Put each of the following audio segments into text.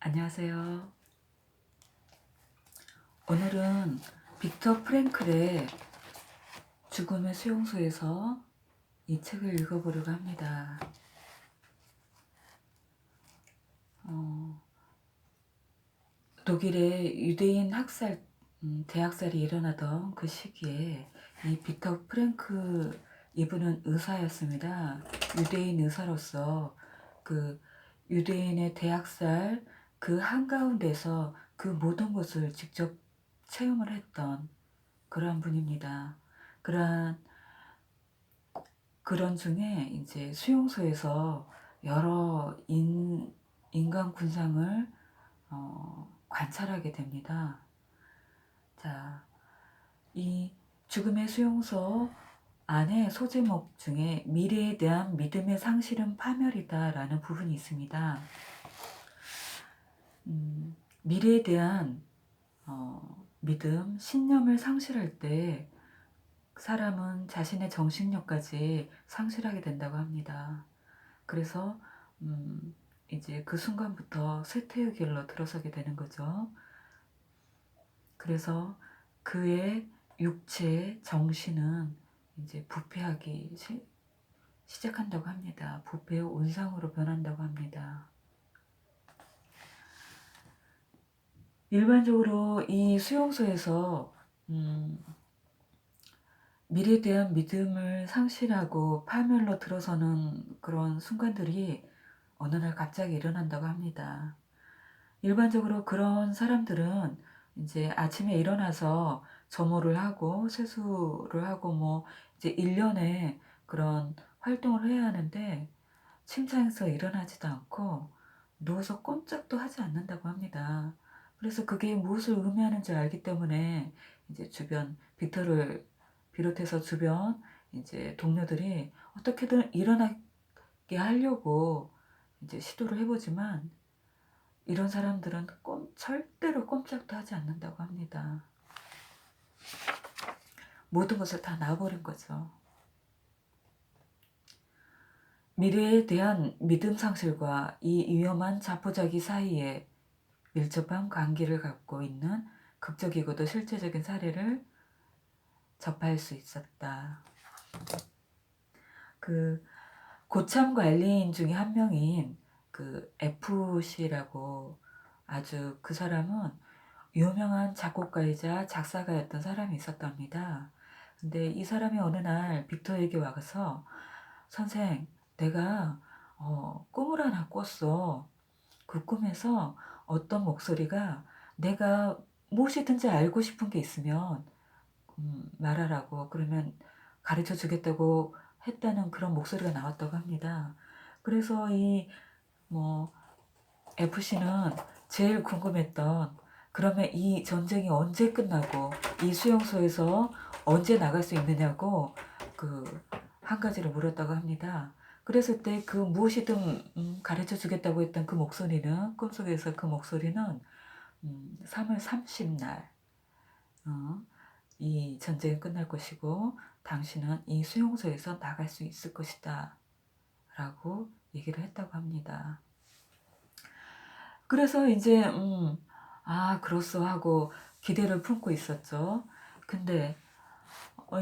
안녕하세요. 오늘은 빅터 프랭클의 죽음의 수용소에서 이 책을 읽어보려고 합니다. 독일의 유대인 학살, 대학살이 일어나던 그 시기에 이 빅터 프랭크 이분은 의사였습니다. 유대인 의사로서 그 유대인의 대학살 그 한가운데서 그 모든 것을 직접 체험을 했던 그러한 분입니다. 그런 중에 이제 수용소에서 여러 인간 군상을 관찰하게 됩니다. 자, 이 죽음의 수용소 안에 소제목 중에 미래에 대한 믿음의 상실은 파멸이다 라는 부분이 있습니다. 미래에 대한 믿음, 신념을 상실할 때 사람은 자신의 정신력까지 상실하게 된다고 합니다. 그래서 이제 그 순간부터 쇠퇴의 길로 들어서게 되는 거죠. 그래서 그의 육체, 정신은 이제 부패하기 시작한다고 합니다. 부패의 온상으로 변한다고 합니다. 일반적으로 이 수용소에서 미래에 대한 믿음을 상실하고 파멸로 들어서는 그런 순간들이 어느 날 갑자기 일어난다고 합니다. 일반적으로 그런 사람들은 이제 아침에 일어나서 점호를 하고 세수를 하고 뭐 이제 일련의 그런 활동을 해야 하는데 침상에서 일어나지도 않고 누워서 꼼짝도 하지 않는다고 합니다. 그래서 그게 무엇을 의미하는지 알기 때문에 이제 주변 빅터를 비롯해서 주변 이제 동료들이 어떻게든 일어나게 하려고 이제 시도를 해보지만 이런 사람들은 절대로 꼼짝도 하지 않는다고 합니다. 모든 것을 다 놔버린 거죠. 미래에 대한 믿음 상실과 이 위험한 자포자기 사이에 밀접한 관계를 갖고 있는 극적이고도 실제적인 사례를 접할 수 있었다. 그 고참 관리인 중에 한 명인 그 F씨라고 아주 그 사람은 유명한 작곡가이자 작사가였던 사람이 있었답니다. 근데 이 사람이 어느 날 빅터에게 와서 선생, 내가 꿈을 하나 꿨어. 그 꿈에서 어떤 목소리가 내가 무엇이든지 알고 싶은 게 있으면 말하라고 그러면 가르쳐 주겠다고 했다는 그런 목소리가 나왔다고 합니다. 그래서 이 FC는 제일 궁금했던 그러면 이 전쟁이 언제 끝나고 이 수용소에서 언제 나갈 수 있느냐고 그 한 가지를 물었다고 합니다. 그랬을 때 그 무엇이든 가르쳐 주겠다고 했던 그 목소리는 꿈속에서 그 목소리는 3월 30날 이 전쟁이 끝날 것이고 당신은 이 수용소에서 나갈 수 있을 것이다 라고 얘기를 했다고 합니다. 그래서 이제 그렇소 하고 기대를 품고 있었죠. 근데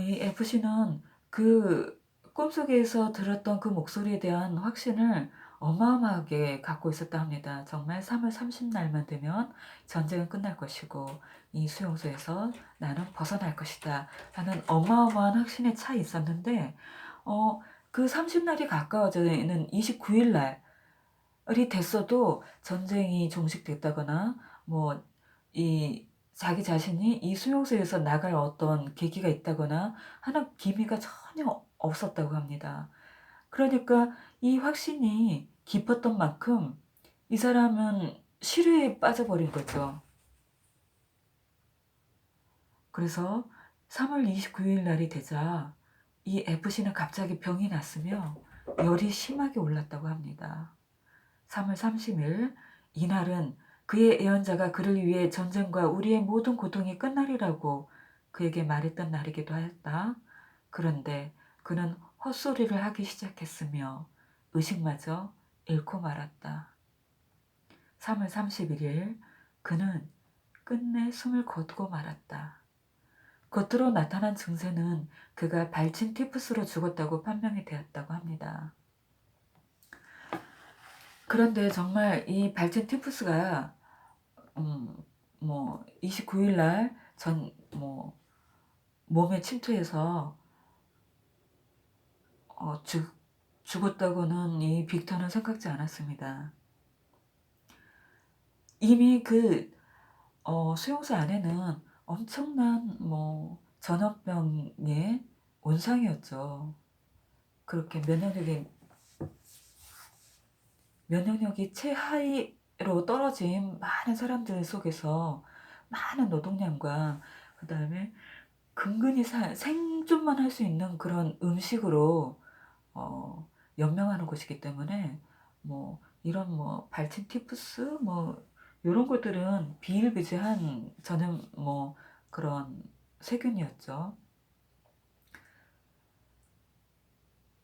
이 FC는 그 꿈속에서 들었던 그 목소리에 대한 확신을 어마어마하게 갖고 있었다 합니다. 정말 3월 30날만 되면 전쟁은 끝날 것이고 이 수용소에서 나는 벗어날 것이다 하는 어마어마한 확신에 차 있었는데 그 30날이 가까워지는 29일 날이 됐어도 전쟁이 종식됐다거나 이 자기 자신이 이 수용소에서 나갈 어떤 계기가 있다거나 하는 기미가 전혀 없었다고 합니다. 그러니까 이 확신이 깊었던 만큼 이 사람은 시류에 빠져버린 거죠. 그래서 3월 29일 날이 되자 이 FC는 갑자기 병이 났으며 열이 심하게 올랐다고 합니다. 3월 30일 이날은 그의 예언자가 그를 위해 전쟁과 우리의 모든 고통이 끝나리라고 그에게 말했던 날이기도 했다. 그런데 그는 헛소리를 하기 시작했으며 의식마저 잃고 말았다. 3월 31일 그는 끝내 숨을 거두고 말았다. 겉으로 나타난 증세는 그가 발진 티푸스로 죽었다고 판명이 되었다고 합니다. 그런데 정말 이 발진 티푸스가 29일 날 몸에 침투해서 죽었다고는 이 빅터는 생각지 않았습니다. 이미 그 수용소 안에는 엄청난 전염병의 온상이었죠. 그렇게 면역력이 최하위로 떨어진 많은 사람들 속에서 많은 노동량과 그 다음에 근근히 생존만 할 수 있는 그런 음식으로 연명하는 곳이기 때문에 이런 발진 티푸스 이런 것들은 비일비재한 전염 그런 세균이었죠.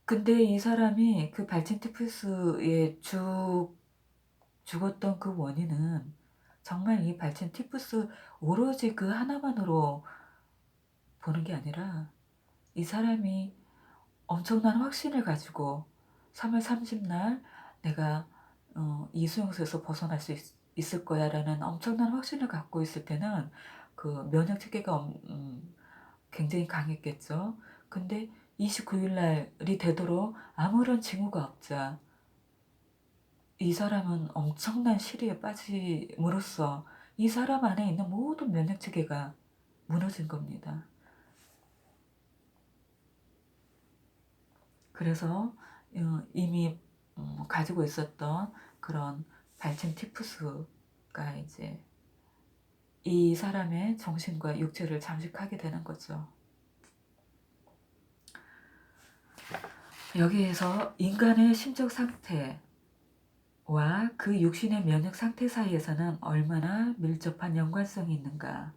근데 이 사람이 그 발진 티푸스에 죽었던 그 원인은 정말 이 발진 티푸스 오로지 그 하나만으로 보는 게 아니라 이 사람이 엄청난 확신을 가지고 3월 30날 내가 이 수용소에서 벗어날 수 있을 거야 라는 엄청난 확신을 갖고 있을 때는 그 면역 체계가 굉장히 강했겠죠. 근데 29일 날이 되도록 아무런 징후가 없자 이 사람은 엄청난 시리에 빠짐으로써 이 사람 안에 있는 모든 면역 체계가 무너진 겁니다. 그래서 이미 가지고 있었던 그런 발진 티푸스가 이제 이 사람의 정신과 육체를 잠식하게 되는 거죠. 여기에서 인간의 심적 상태와 그 육신의 면역 상태 사이에서는 얼마나 밀접한 연관성이 있는가.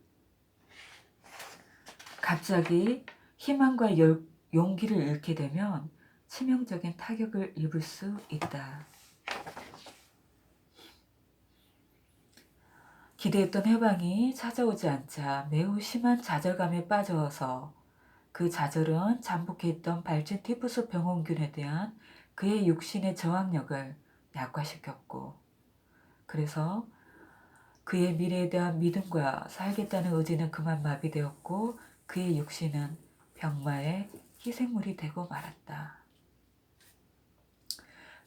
갑자기 희망과 용기를 잃게 되면 치명적인 타격을 입을 수 있다. 기대했던 해방이 찾아오지 않자 매우 심한 좌절감에 빠져서 그 좌절은 잠복해 있던 발진 티푸스 병원균에 대한 그의 육신의 저항력을 약화시켰고, 그래서 그의 미래에 대한 믿음과 살겠다는 의지는 그만 마비되었고 그의 육신은 병마의 희생물이 되고 말았다.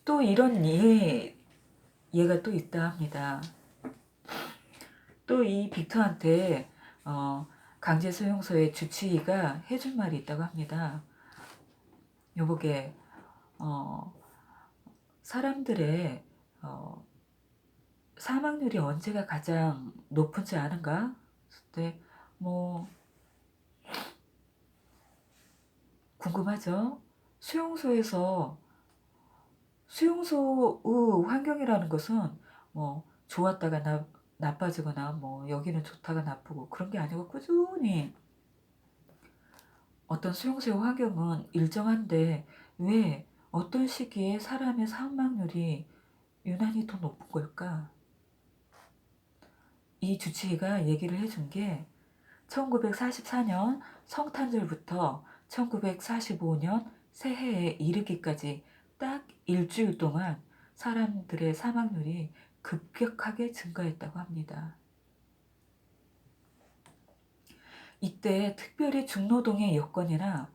또 이런 예가 또 있다 합니다. 또 이 빅터한테 강제 수용소의 주치의가 해준 말이 있다고 합니다. 여보게 사람들의 사망률이 언제가 가장 높은지 아는가? 그때 궁금하죠? 수용소의 환경이라는 것은 좋았다가 나빠지거나 여기는 좋다가 나쁘고 그런 게 아니고 꾸준히 어떤 수용소의 환경은 일정한데 왜 어떤 시기에 사람의 사망률이 유난히 더 높은 걸까? 이 주치의가 얘기를 해준 게 1944년 성탄절부터 1945년 새해에 이르기까지 딱 일주일 동안 사람들의 사망률이 급격하게 증가했다고 합니다. 이때 특별히 중노동의 여건이나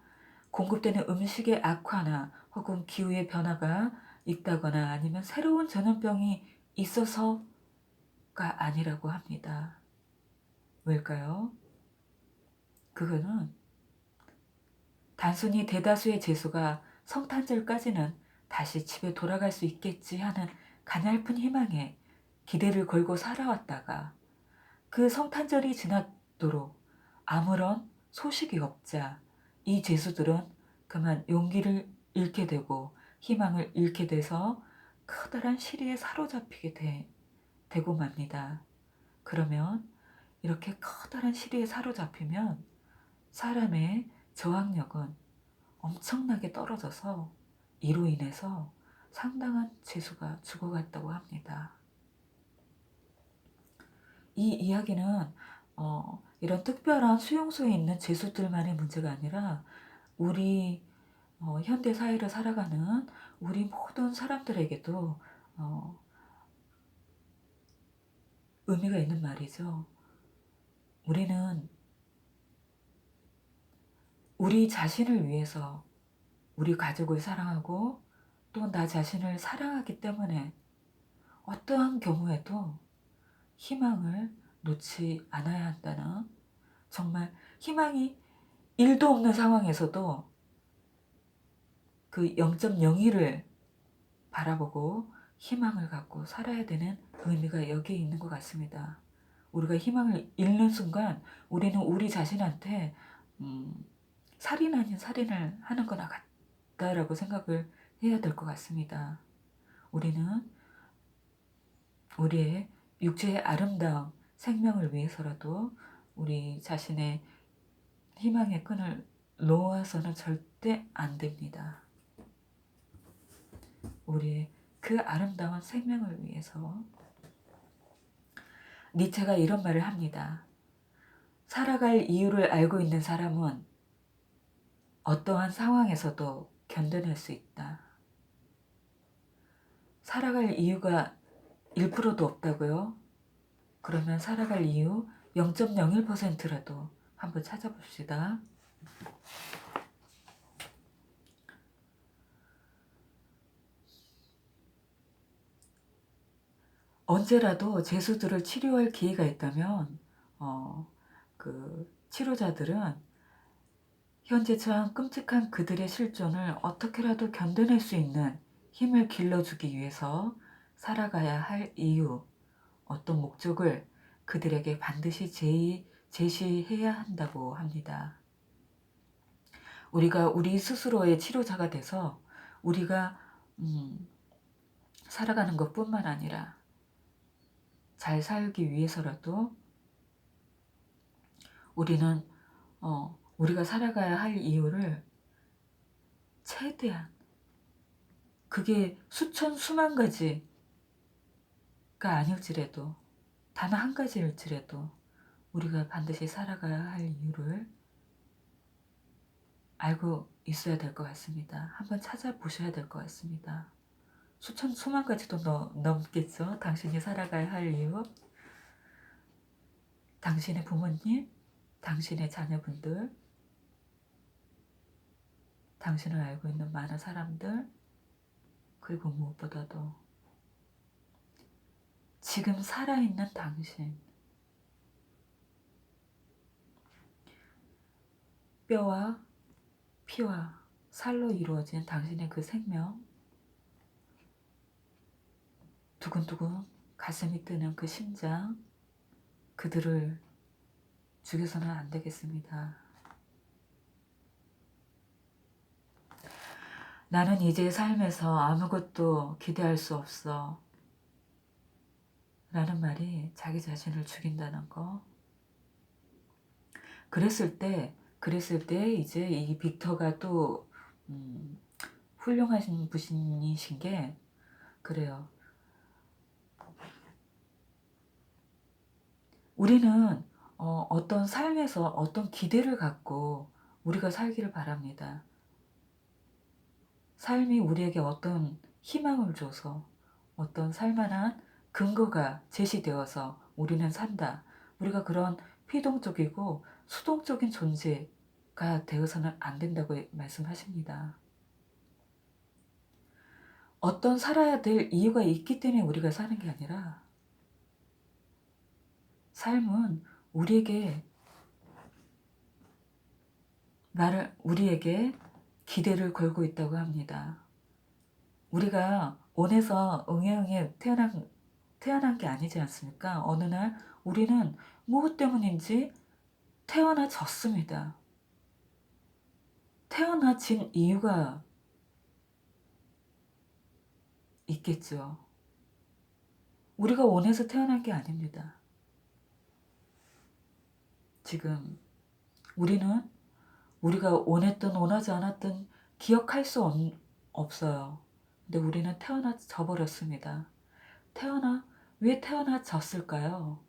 공급되는 음식의 악화나 혹은 기후의 변화가 있다거나 아니면 새로운 전염병이 있어서가 아니라고 합니다. 왜일까요? 그거는 단순히 대다수의 재수가 성탄절까지는 다시 집에 돌아갈 수 있겠지 하는 가냘픈 희망에 기대를 걸고 살아왔다가 그 성탄절이 지나도록 아무런 소식이 없자 이 죄수들은 그만 용기를 잃게 되고 희망을 잃게 돼서 커다란 시리에 사로잡히게 되고 맙니다. 그러면 이렇게 커다란 시리에 사로잡히면 사람의 저항력은 엄청나게 떨어져서 이로 인해서 상당한 죄수가 죽어갔다고 합니다. 이 이야기는 이런 특별한 수용소에 있는 죄수들만의 문제가 아니라 우리 현대 사회를 살아가는 우리 모든 사람들에게도 어, 의미가 있는 말이죠. 우리는 우리 자신을 위해서 우리 가족을 사랑하고 또 나 자신을 사랑하기 때문에 어떠한 경우에도 희망을 놓지 않아야 한다는, 정말 희망이 1도 없는 상황에서도 그 0.01을 바라보고 희망을 갖고 살아야 되는 의미가 여기에 있는 것 같습니다. 우리가 희망을 잃는 순간 우리는 우리 자신한테 살인 아닌 살인을 하는 거나 같다라고 생각을 해야 될 것 같습니다. 우리는 우리의 육체의 아름다움, 생명을 위해서라도 우리 자신의 희망의 끈을 놓아서는 절대 안 됩니다. 우리의 그 아름다운 생명을 위해서. 니체가 이런 말을 합니다. 살아갈 이유를 알고 있는 사람은 어떠한 상황에서도 견뎌낼 수 있다. 살아갈 이유가 1%도 없다고요? 그러면 살아갈 이유 0.01%라도 한번 찾아봅시다. 언제라도 죄수들을 치료할 기회가 있다면 그 치료자들은 현재 처한 끔찍한 그들의 실존을 어떻게라도 견뎌낼 수 있는 힘을 길러주기 위해서 살아가야 할 이유, 어떤 목적을 그들에게 반드시 제시해야 한다고 합니다. 우리가 우리 스스로의 치료자가 돼서 우리가 살아가는 것뿐만 아니라 잘 살기 위해서라도 우리는 우리가 살아가야 할 이유를 최대한, 그게 수천 수만 가지가 아닐지라도 단 한 가지일지라도 우리가 반드시 살아가야 할 이유를 알고 있어야 될 것 같습니다. 한번 찾아보셔야 될 것 같습니다. 수천 수만 가지도 넘겠죠. 당신이 살아가야 할 이유, 당신의 부모님, 당신의 자녀분들, 당신을 알고 있는 많은 사람들, 그리고 무엇보다도 지금 살아있는 당신, 뼈와 피와 살로 이루어진 당신의 그 생명, 두근두근 가슴이 뜨는 그 심장, 그들을 죽여서는 안 되겠습니다. 나는 이제 삶에서 아무것도 기대할 수 없어 라는 말이 자기 자신을 죽인다는 거. 그랬을 때 이제 이 빅터가 또 훌륭하신 분이신 게 그래요. 우리는 어떤 삶에서 어떤 기대를 갖고 우리가 살기를 바랍니다. 삶이 우리에게 어떤 희망을 줘서 어떤 살만한 근거가 제시되어서 우리는 산다. 우리가 그런 피동적이고 수동적인 존재가 되어서는 안 된다고 말씀하십니다. 어떤 살아야 될 이유가 있기 때문에 우리가 사는 게 아니라 삶은 우리에게 기대를 걸고 있다고 합니다. 우리가 원해서 응애응애 태어난 게 아니지 않습니까? 어느 날 우리는 무엇 때문인지 태어나졌습니다. 태어나진 이유가 있겠죠. 우리가 원해서 태어난 게 아닙니다. 지금 우리는 우리가 원했든 원하지 않았든 기억할 수 없어요. 근데 우리는 태어나져 버렸습니다. 왜 태어나졌을까요?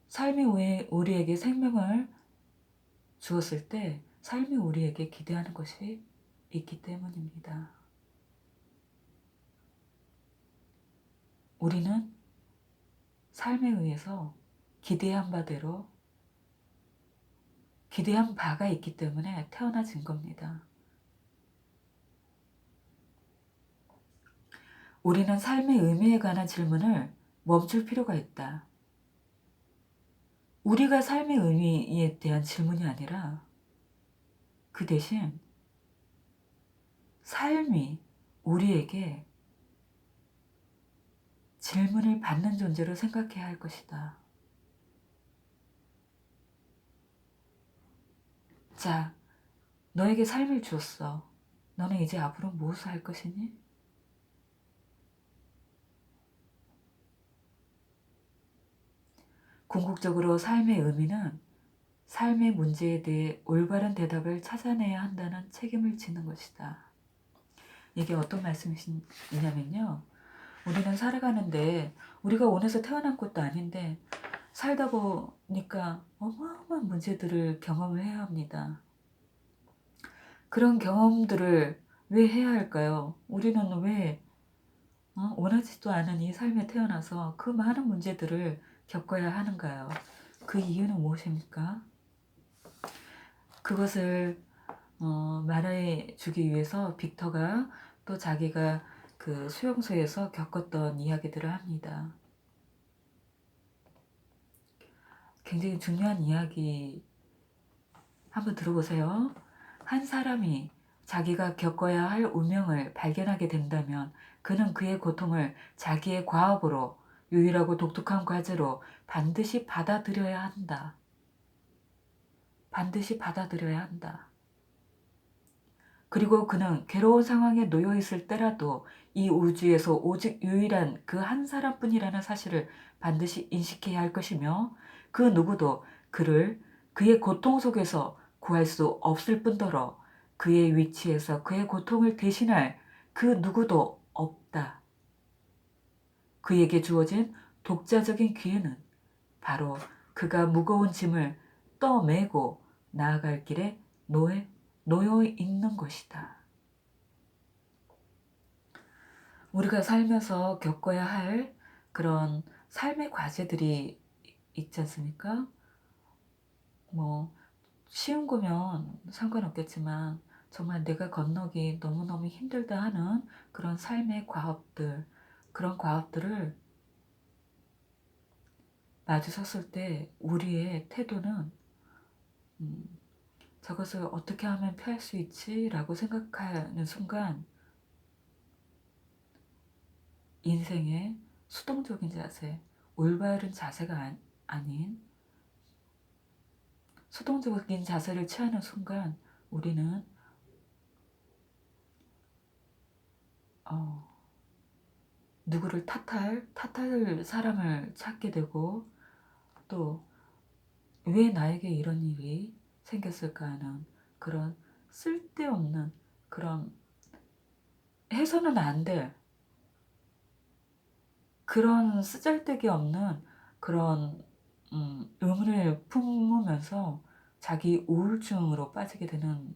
삶이 우리에게 생명을 주었을 때 삶이 우리에게 기대하는 것이 있기 때문입니다. 우리는 삶에 의해서 기대한 바대로 기대한 바가 있기 때문에 태어나진 겁니다. 우리는 삶의 의미에 관한 질문을 멈출 필요가 있다. 우리가 삶의 의미에 대한 질문이 아니라 그 대신 삶이 우리에게 질문을 받는 존재로 생각해야 할 것이다. 자, 너에게 삶을 주었어. 너는 이제 앞으로 무엇을 할 것이니? 궁극적으로 삶의 의미는 삶의 문제에 대해 올바른 대답을 찾아내야 한다는 책임을 지는 것이다. 이게 어떤 말씀이냐면요. 우리는 살아가는데 우리가 원해서 태어난 것도 아닌데 살다 보니까 어마어마한 문제들을 경험을 해야 합니다. 그런 경험들을 왜 해야 할까요? 우리는 왜 원하지도 않은 이 삶에 태어나서 그 많은 문제들을 겪어야 하는가요? 그 이유는 무엇입니까? 그것을 말해 주기 위해서 빅터가 또 자기가 그 수용소에서 겪었던 이야기들을 합니다. 굉장히 중요한 이야기 한번 들어보세요. 한 사람이 자기가 겪어야 할 운명을 발견하게 된다면 그는 그의 고통을 자기의 과업으로 유일하고 독특한 과제로 반드시 받아들여야 한다. 반드시 받아들여야 한다. 그리고 그는 괴로운 상황에 놓여 있을 때라도 이 우주에서 오직 유일한 그 한 사람뿐이라는 사실을 반드시 인식해야 할 것이며 그 누구도 그를 그의 고통 속에서 구할 수 없을 뿐더러 그의 위치에서 그의 고통을 대신할 그 누구도 없다. 그에게 주어진 독자적인 기회는 바로 그가 무거운 짐을 떠메고 나아갈 길에 놓여 있는 것이다. 우리가 살면서 겪어야 할 그런 삶의 과제들이 있지 않습니까? 뭐 쉬운 거면 상관없겠지만 정말 내가 건너기 너무너무 힘들다 하는 그런 삶의 과업들, 그런 과업들을 마주섰을 때 우리의 태도는 저것을 어떻게 하면 피할 수 있지? 라고 생각하는 순간 인생의 수동적인 자세, 올바른 자세가 아닌 수동적인 자세를 취하는 순간 우리는 누구를 탓할 사람을 찾게 되고 또 왜 나에게 이런 일이 생겼을까 하는 그런 쓸데없는 그런 해서는 안 될 그런 쓰잘데기 없는 그런 의문을 품으면서 자기 우울증으로 빠지게 되는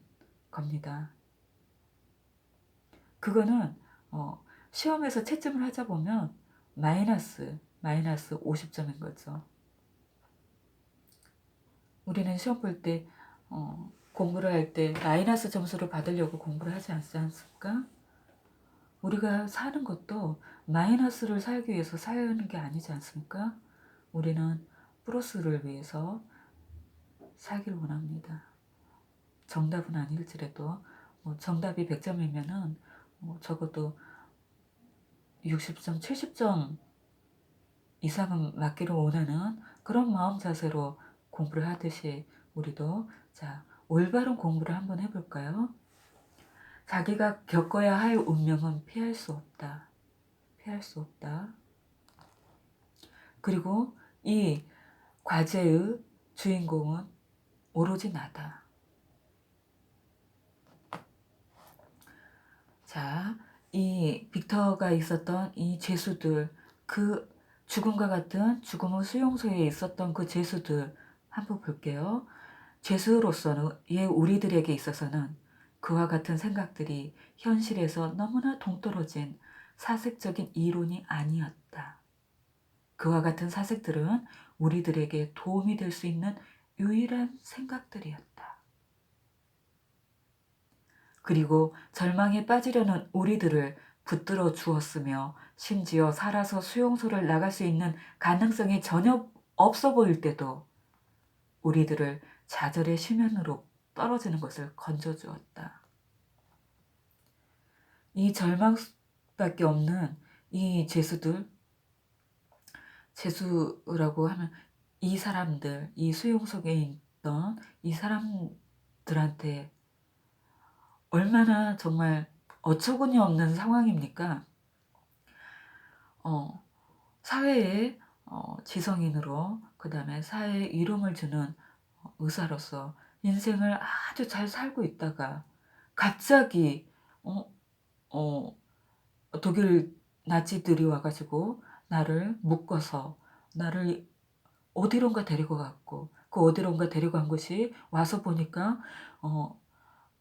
겁니다. 그거는 시험에서 채점을 하자 보면 마이너스 50점인 거죠. 우리는 시험 볼 때 공부를 할 때 마이너스 점수를 받으려고 공부를 하지 않지 않습니까? 우리가 사는 것도 마이너스를 살기 위해서 사는 게 아니지 않습니까? 우리는 플러스를 위해서 살기를 원합니다. 정답은 아닐지라도 정답이 100점이면은 적어도 60점, 70점 이상은 맞기를 원하는 그런 마음 자세로 공부를 하듯이 우리도 자, 올바른 공부를 한번 해볼까요? 자기가 겪어야 할 운명은 피할 수 없다. 피할 수 없다. 그리고 이 과제의 주인공은 오로지 나다. 자, 이 빅터가 있었던 이 죄수들, 그 죽음과 같은 죽음의 수용소에 있었던 그 죄수들 한번 볼게요. 죄수로서는 우리들에게 있어서는 그와 같은 생각들이 현실에서 너무나 동떨어진 사색적인 이론이 아니었다. 그와 같은 사색들은 우리들에게 도움이 될 수 있는 유일한 생각들이었다. 그리고 절망에 빠지려는 우리들을 붙들어 주었으며 심지어 살아서 수용소를 나갈 수 있는 가능성이 전혀 없어 보일 때도 우리들을 좌절의 심연으로 떨어지는 것을 건져주었다. 이 절망밖에 없는 이 죄수라고 하면 이 사람들, 이 수용소에 있던 이 사람들한테 얼마나 정말 어처구니 없는 상황입니까? 사회의 지성인으로 그 다음에 사회에 이름을 주는 의사로서 인생을 아주 잘 살고 있다가 갑자기 어, 어, 독일 나치들이 와가지고 나를 묶어서 나를 어디론가 데리고 갔고 그 어디론가 데리고 간 곳이 와서 보니까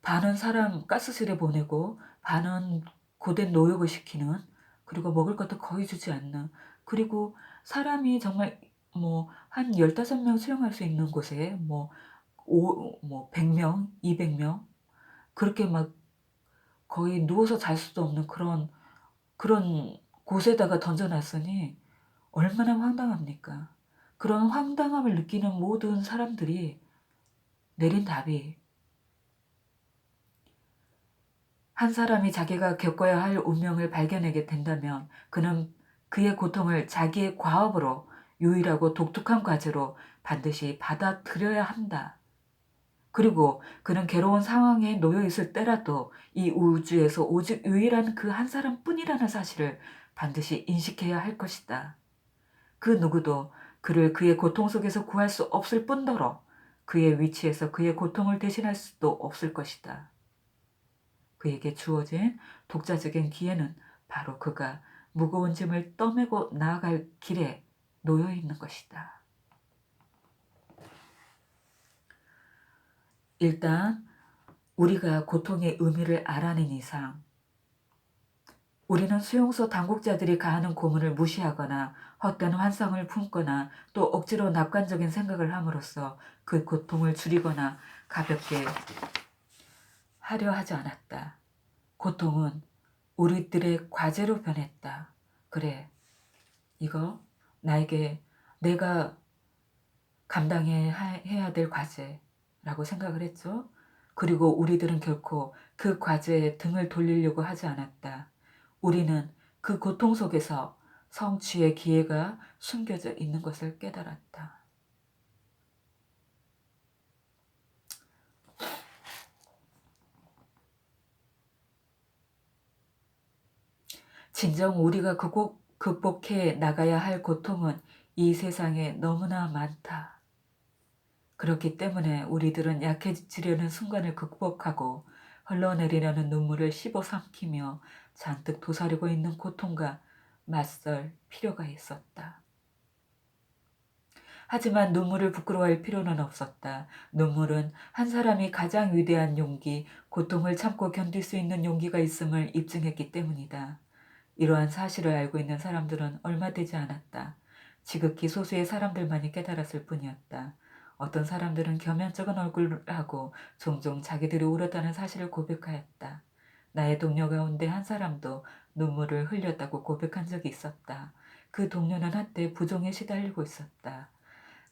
반은 사람 가스실에 보내고 반은 고된 노역을 시키는, 그리고 먹을 것도 거의 주지 않는, 그리고 사람이 정말 뭐 한 15명 수용할 수 있는 곳에 뭐 100명, 200명 그렇게 막 거의 누워서 잘 수도 없는 그런 곳에다가 던져놨으니 얼마나 황당합니까? 그런 황당함을 느끼는 모든 사람들이 내린 답이, 한 사람이 자기가 겪어야 할 운명을 발견하게 된다면 그는 그의 고통을 자기의 과업으로, 유일하고 독특한 과제로 반드시 받아들여야 한다. 그리고 그는 괴로운 상황에 놓여 있을 때라도 이 우주에서 오직 유일한 그 한 사람뿐이라는 사실을 반드시 인식해야 할 것이다. 그 누구도 그를 그의 고통 속에서 구할 수 없을 뿐더러 그의 위치에서 그의 고통을 대신할 수도 없을 것이다. 그에게 주어진 독자적인 기회는 바로 그가 무거운 짐을 떠메고 나아갈 길에 놓여 있는 것이다. 일단 우리가 고통의 의미를 알아낸 이상 우리는 수용소 당국자들이 가하는 고문을 무시하거나 헛된 환상을 품거나 또 억지로 낙관적인 생각을 함으로써 그 고통을 줄이거나 가볍게 하려 하지 않았다. 고통은 우리들의 과제로 변했다. 그래, 이거 나에게 내가 감당해야 될 과제라고 생각을 했죠. 그리고 우리들은 결코 그 과제에 등을 돌리려고 하지 않았다. 우리는 그 고통 속에서 성취의 기회가 숨겨져 있는 것을 깨달았다. 진정 우리가 극복해 나가야 할 고통은 이 세상에 너무나 많다. 그렇기 때문에 우리들은 약해지려는 순간을 극복하고 흘러내리려는 눈물을 씹어삼키며 잔뜩 도사리고 있는 고통과 맞설 필요가 있었다. 하지만 눈물을 부끄러워할 필요는 없었다. 눈물은 한 사람이 가장 위대한 용기, 고통을 참고 견딜 수 있는 용기가 있음을 입증했기 때문이다. 이러한 사실을 알고 있는 사람들은 얼마 되지 않았다. 지극히 소수의 사람들만이 깨달았을 뿐이었다. 어떤 사람들은 겸연쩍은 얼굴을 하고 종종 자기들이 울었다는 사실을 고백하였다. 나의 동료 가운데 한 사람도 눈물을 흘렸다고 고백한 적이 있었다. 그 동료는 한때 부종에 시달리고 있었다.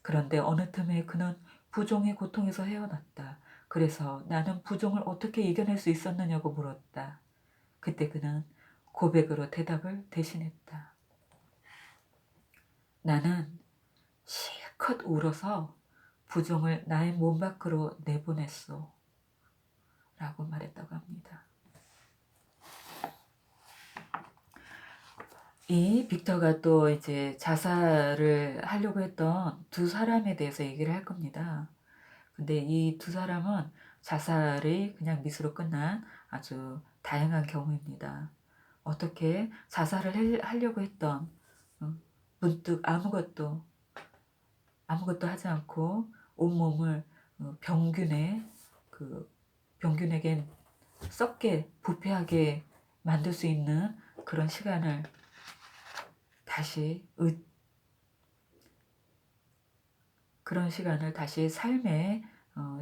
그런데 어느 틈에 그는 부종의 고통에서 헤어났다. 그래서 나는 부종을 어떻게 이겨낼 수 있었느냐고 물었다. 그때 그는 고백으로 대답을 대신했다. 나는 실컷 울어서 부종을 나의 몸 밖으로 내보냈소. 라고 말했다고 합니다. 이 빅터가 또 이제 자살을 하려고 했던 두 사람에 대해서 얘기를 할 겁니다. 근데 이 두 사람은 자살이 그냥 미수로 끝난 아주 다양한 경우입니다. 어떻게 자살을 하려고 했던 문득 아무것도 하지 않고 온몸을 병균에 병균에게 썩게 부패하게 만들 수 있는 그런 시간을 다시 그런 시간을 다시 삶의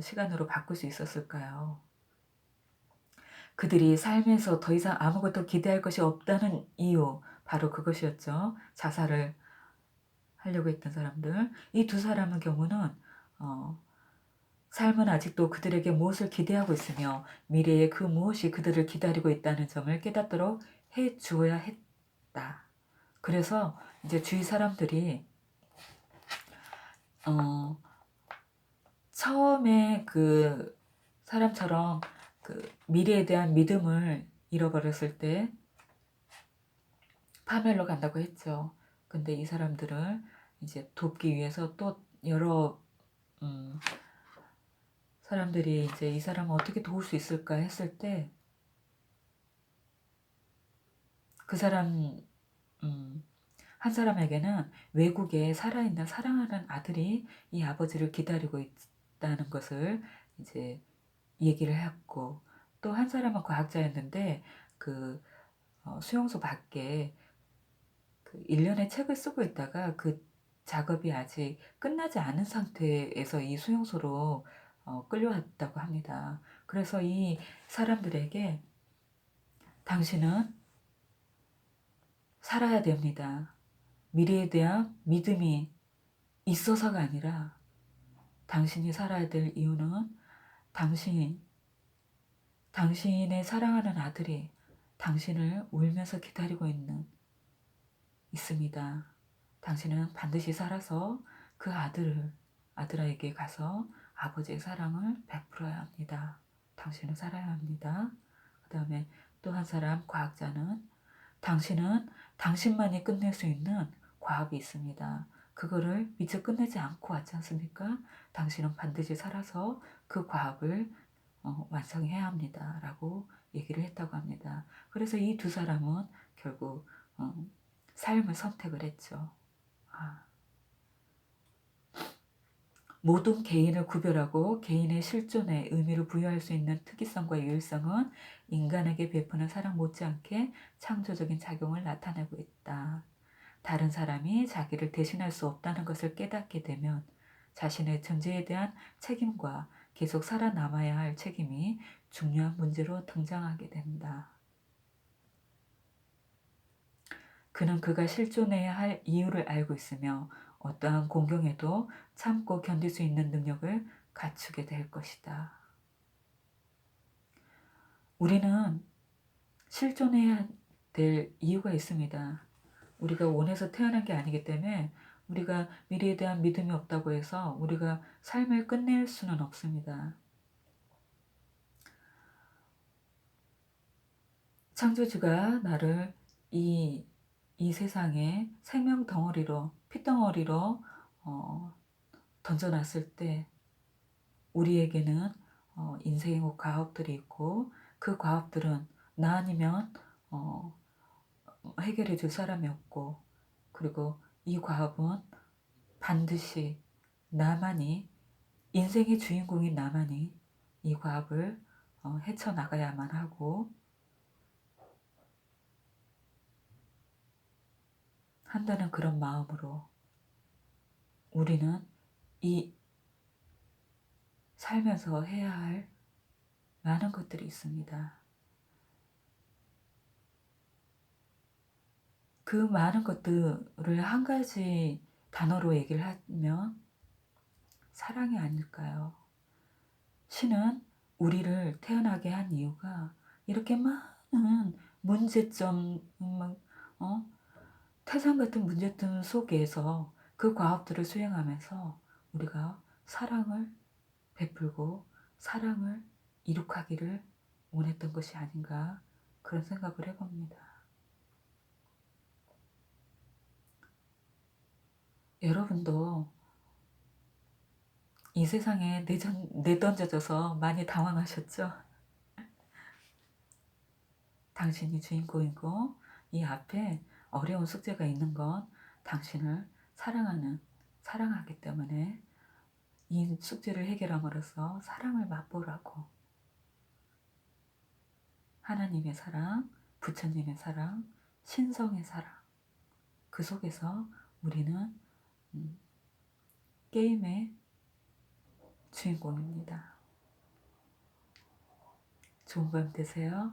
시간으로 바꿀 수 있었을까요? 그들이 삶에서 더 이상 아무것도 기대할 것이 없다는 이유, 바로 그것이었죠. 자살을 하려고 했던 사람들. 이 두 사람의 경우는 삶은 아직도 그들에게 무엇을 기대하고 있으며 미래에 그 무엇이 그들을 기다리고 있다는 점을 깨닫도록 해 주어야 했다. 그래서 이제 주위 사람들이 처음에 그 사람처럼 그 미래에 대한 믿음을 잃어버렸을 때 파멸로 간다고 했죠. 근데 이 사람들을 이제 돕기 위해서 또 여러 사람들이 이제 이 사람을 어떻게 도울 수 있을까 했을 때 그 사람 한 사람에게는 외국에 살아있는 사랑하는 아들이 이 아버지를 기다리고 있다는 것을 이제 얘기를 했고, 또 한 사람은 과학자였는데 그 수용소 밖에 그 일련의 책을 쓰고 있다가 그 작업이 아직 끝나지 않은 상태에서 이 수용소로 끌려왔다고 합니다. 그래서 이 사람들에게 당신은 살아야 됩니다. 미래에 대한 믿음이 있어서가 아니라 당신이 살아야 될 이유는 당신의 사랑하는 아들이 당신을 울면서 기다리고 있습니다. 당신은 반드시 살아서 그 아들에게 가서 아버지의 사랑을 베풀어야 합니다. 당신은 살아야 합니다. 그 다음에 또 한 사람 과학자는 당신은 당신만이 끝낼 수 있는 과업이 있습니다. 그거를 미처 끝내지 않고 왔지 않습니까? 당신은 반드시 살아서 그 과업을 완성해야 합니다. 라고 얘기를 했다고 합니다. 그래서 이 두 사람은 결국 삶을 선택을 했죠. 모든 개인을 구별하고 개인의 실존에 의미를 부여할 수 있는 특이성과 유일성은 인간에게 베푸는 사랑 못지않게 창조적인 작용을 나타내고 있다. 다른 사람이 자기를 대신할 수 없다는 것을 깨닫게 되면 자신의 존재에 대한 책임과 계속 살아남아야 할 책임이 중요한 문제로 등장하게 된다. 그는 그가 실존해야 할 이유를 알고 있으며 어떠한 공경에도 참고 견딜 수 있는 능력을 갖추게 될 것이다. 우리는 실존해야 될 이유가 있습니다. 우리가 원해서 태어난 게 아니기 때문에 우리가 미래에 대한 믿음이 없다고 해서 우리가 삶을 끝낼 수는 없습니다. 창조주가 나를 이 세상에 생명 덩어리로, 핏덩어리로 던져놨을 때 우리에게는 인생의 과업들이 있고 그 과업들은 나 아니면 해결해 줄 사람이 없고, 그리고 이 과업은 반드시 나만이, 인생의 주인공인 나만이 이 과업을 헤쳐나가야만 하고 한다는 그런 마음으로 우리는 이 살면서 해야 할 많은 것들이 있습니다. 그 많은 것들을 한 가지 단어로 얘기를 하면 사랑이 아닐까요? 신은 우리를 태어나게 한 이유가 이렇게 많은 문제점, 태산 같은 문제점 속에서 그 과업들을 수행하면서 우리가 사랑을 베풀고 사랑을 이룩하기를 원했던 것이 아닌가, 그런 생각을 해봅니다. 여러분도 이 세상에 내던져져서 많이 당황하셨죠? 당신이 주인공이고 이 앞에 어려운 숙제가 있는 건 당신을 사랑하기 때문에 이 숙제를 해결함으로써 사랑을 맛보라고. 하나님의 사랑, 부처님의 사랑, 신성의 사랑. 그 속에서 우리는 게임의 주인공입니다. 좋은 밤 되세요.